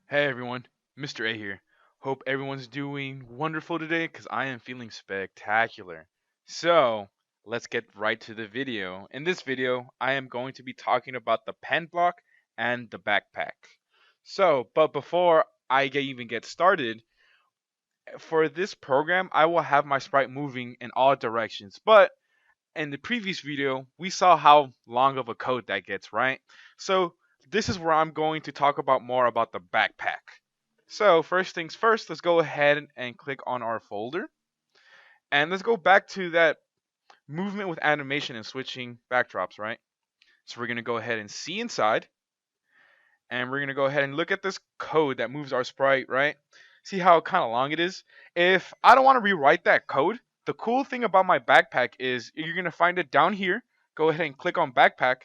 Hey everyone, Mr. A here. Hope everyone's doing wonderful today because I am feeling spectacular. So, let's get right to the video. In this video, I am going to be talking about the pen block and the backpack. But before even get started, for this program, I will have my sprite moving in all directions. But in the previous video, we saw how long of a code that gets, right? So this is where I'm going to talk about more about the backpack. So first things first, let's go ahead and click on our folder. And let's go back to that movement with animation and switching backdrops, right? So we're going to go ahead and see inside. And we're going to go ahead and look at this code that moves our sprite, right? See how kind of long it is? If I don't want to rewrite that code, the cool thing about my backpack is you're going to find it down here. Go ahead and click on backpack.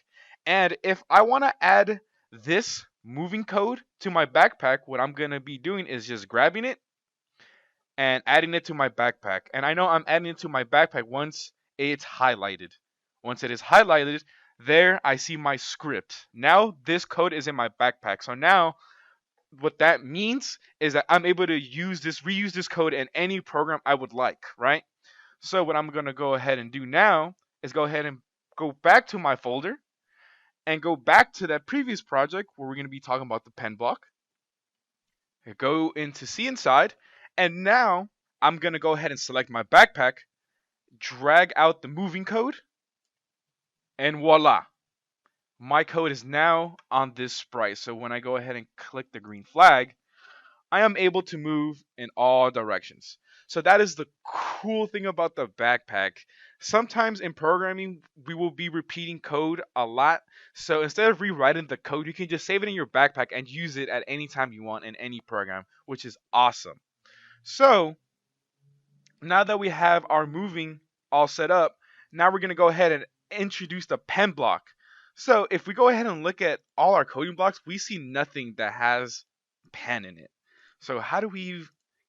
And if I want to add this moving code to my backpack, what I'm going to be doing is just grabbing it and adding it to my backpack. And I know I'm adding it to my backpack once it's highlighted. Once it is highlighted, there I see my script. Now this code is in my backpack. So now what that means is that I'm able to reuse this code in any program I would like, right? So what I'm going to go ahead and do now is go ahead and go back to my folder and go back to that previous project where we're going to be talking about the pen block. Go into see inside, and now I'm going to go ahead and select my backpack, drag out the moving code, and voila. My code is now on this sprite. So when I go ahead and click the green flag, I am able to move in all directions. So that is the cool thing about the backpack. Sometimes in programming, we will be repeating code a lot. So instead of rewriting the code, you can just save it in your backpack and use it at any time you want in any program, which is awesome. So now that we have our moving all set up, now we're going to go ahead and introduce the pen block. So if we go ahead and look at all our coding blocks, we see nothing that has pen in it. So how do we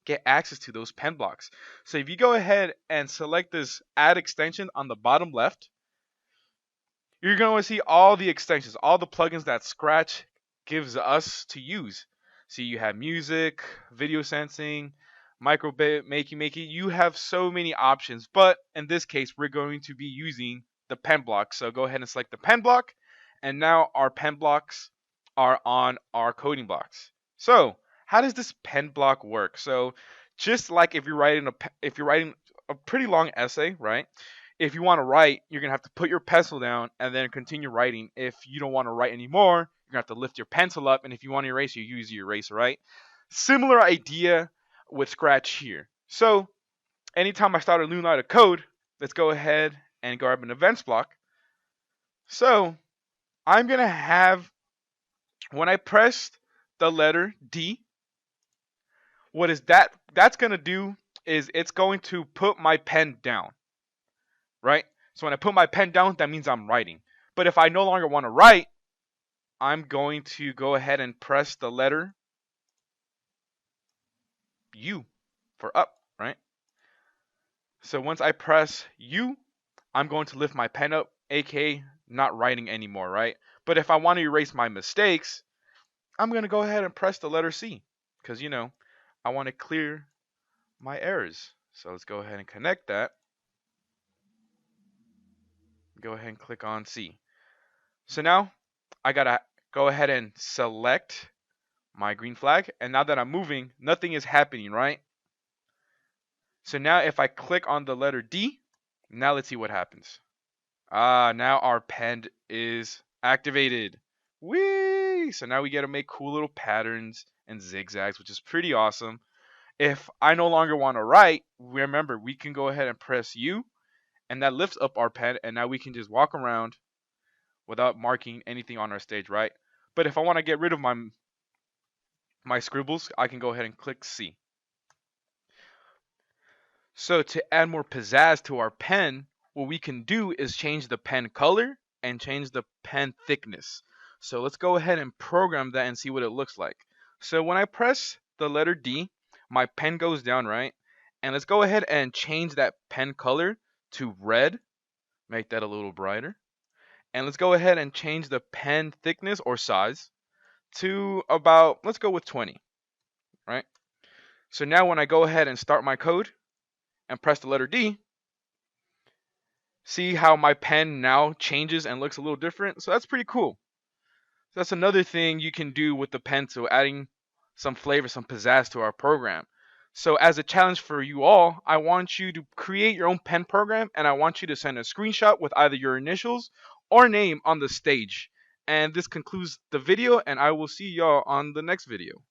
get access to those pen blocks? So if you go ahead and select this add extension on the bottom left, you're going to see all the extensions, all the plugins that Scratch gives us to use. So you have music, video sensing, microbit, makey. You have so many options, but in this case, we're going to be using the pen block. So go ahead and select the pen block, and now our pen blocks are on our coding blocks. So how does this pen block work? So just like if you're writing a pretty long essay, right? If you want to write, you're gonna have to put your pencil down and then continue writing. If you don't want to write anymore, you're gonna have to lift your pencil up, and if you want to erase, you use your eraser, right? Similar idea with Scratch here. So anytime I start a new line of code, let's go ahead and grab an events block. So I'm gonna have, when I press the letter D, what is that's gonna do is it's going to put my pen down, right? So when I put my pen down, that means I'm writing. But if I no longer want to write, I'm going to go ahead and press the letter U for up, right? So once I press U, I'm going to lift my pen up, aka not writing anymore, right? But if I want to erase my mistakes, I'm going to go ahead and press the letter C because, I want to clear my errors. So let's go ahead and connect that. Go ahead and click on C. So now I got to go ahead and select my green flag. And now that I'm moving, nothing is happening, right? So now if I click on the letter D, now let's see what happens. Now our pen is activated. Whee! So now we get to make cool little patterns and zigzags, which is pretty awesome. If I no longer want to write, remember, we can go ahead and press U, and that lifts up our pen, and now we can just walk around without marking anything on our stage, right? But if I want to get rid of my scribbles, I can go ahead and click C. So to add more pizzazz to our pen, what we can do is change the pen color and change the pen thickness. So let's go ahead and program that and see what it looks like. So when I press the letter D, my pen goes down, right? And let's go ahead and change that pen color to red, make that a little brighter. And let's go ahead and change the pen thickness or size to about, let's go with 20, right? So now when I go ahead and start my code and press the letter D, see how my pen now changes and looks a little different? So that's pretty cool. So that's another thing you can do with the pencil, adding some flavor, some pizzazz to our program. So as a challenge for you all, I want you to create your own pen program, and I want you to send a screenshot with either your initials or name on the stage. And this concludes the video, and I will see y'all on the next video.